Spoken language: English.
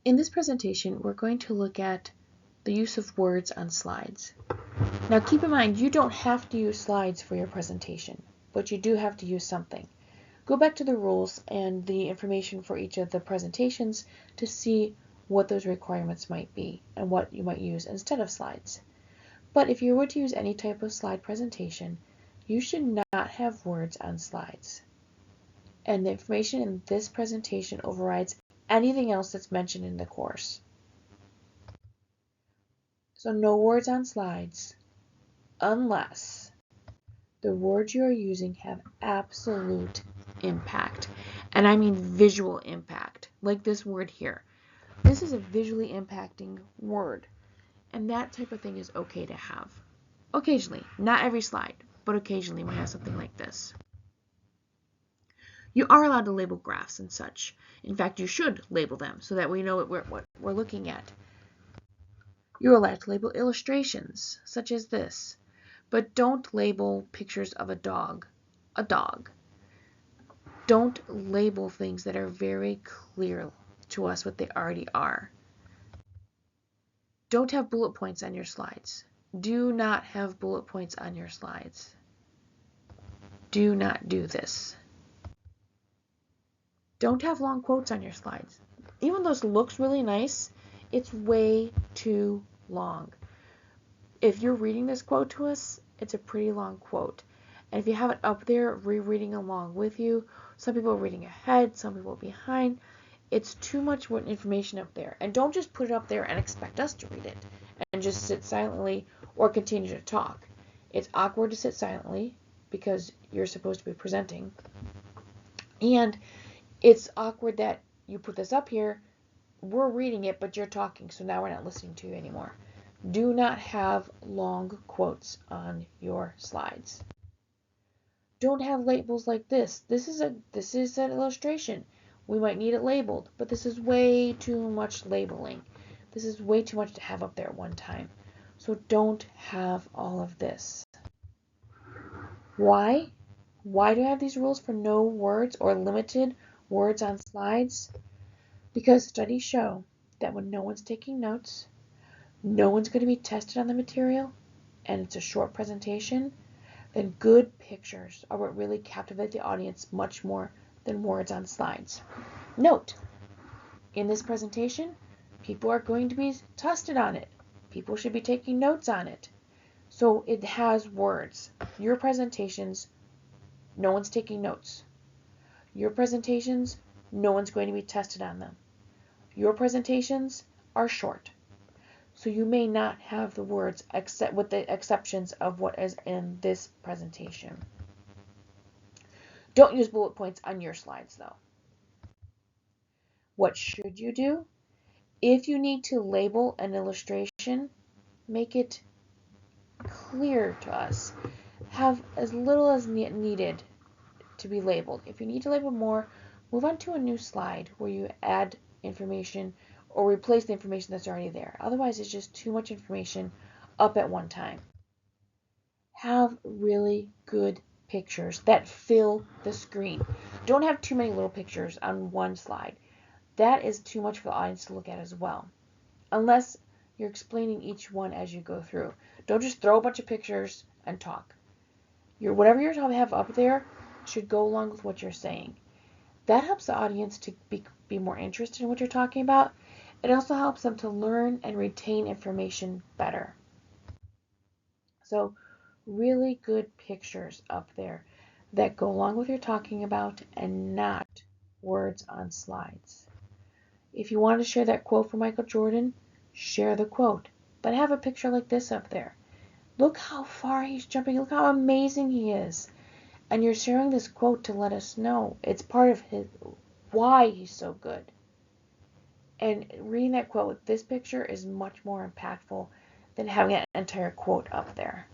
In this presentation, we're going to look at the use of words on slides. Now keep in mind, you don't have to use slides for your presentation, but you do have to use something. Go back to the rules and the information for each of the presentations to see what those requirements might be and what you might use instead of slides. But if you were to use any type of slide presentation, you should not have words on slides. And the information in this presentation overrides anything else that's mentioned in the course. So no words on slides unless the words you are using have absolute impact. And I mean visual impact, like this word here. This is a visually impacting word, and that type of thing is okay to have. Occasionally, not every slide, but occasionally we have something like this. You are allowed to label graphs and such. In fact, you should label them so that we know what we're looking at. You're allowed to label illustrations, such as this, but don't label pictures of a dog. Don't label things that are very clear to us what they already are. Don't have bullet points on your slides. Do not have bullet points on your slides. Do not do this. Don't have long quotes on your slides. Even though this looks really nice, it's way too long. If you're reading this quote to us, it's a pretty long quote. And if you have it up there, rereading along with you, some people are reading ahead, some people behind. It's too much information up there. And don't just put it up there and expect us to read it and just sit silently or continue to talk. It's awkward to sit silently because you're supposed to be presenting. And it's awkward that you put this up here, we're reading it, but you're talking, so now we're not listening to you anymore. Do not have long quotes on your slides. Don't have labels like this. This is an illustration. We might need it labeled, but this is way too much labeling. This is way too much to have up there at one time. So don't have all of this. Why? Why do I have these rules for no words or limited words on slides? Because studies show that when no one's taking notes, no one's going to be tested on the material, and it's a short presentation, then good pictures are what really captivate the audience much more than words on slides. Note, in this presentation, people are going to be tested on it. People should be taking notes on it. So it has words. Your presentations, no one's taking notes. Your presentations, no one's going to be tested on them. Your presentations are short. So you may not have the words except with the exceptions of what is in this presentation. Don't use bullet points on your slides though. What should you do? If you need to label an illustration, make it clear to us. Have as little as needed to be labeled. If you need to label more, move on to a new slide where you add information or replace the information that's already there. Otherwise, it's just too much information up at one time. Have really good pictures that fill the screen. Don't have too many little pictures on one slide. That is too much for the audience to look at as well. Unless you're explaining each one as you go through. Don't just throw a bunch of pictures and talk. Whatever you have up there should go along with what you're saying. That helps the audience to be more interested in what you're talking about. It also helps them to learn and retain information better. So really good pictures up there that go along with what you're talking about and not words on slides. If you want to share that quote from Michael Jordan, share the quote, but have a picture like this up there. Look how far he's jumping. Look how amazing he is. And you're sharing this quote to let us know it's part of why he's so good. And reading that quote with this picture is much more impactful than having an entire quote up there.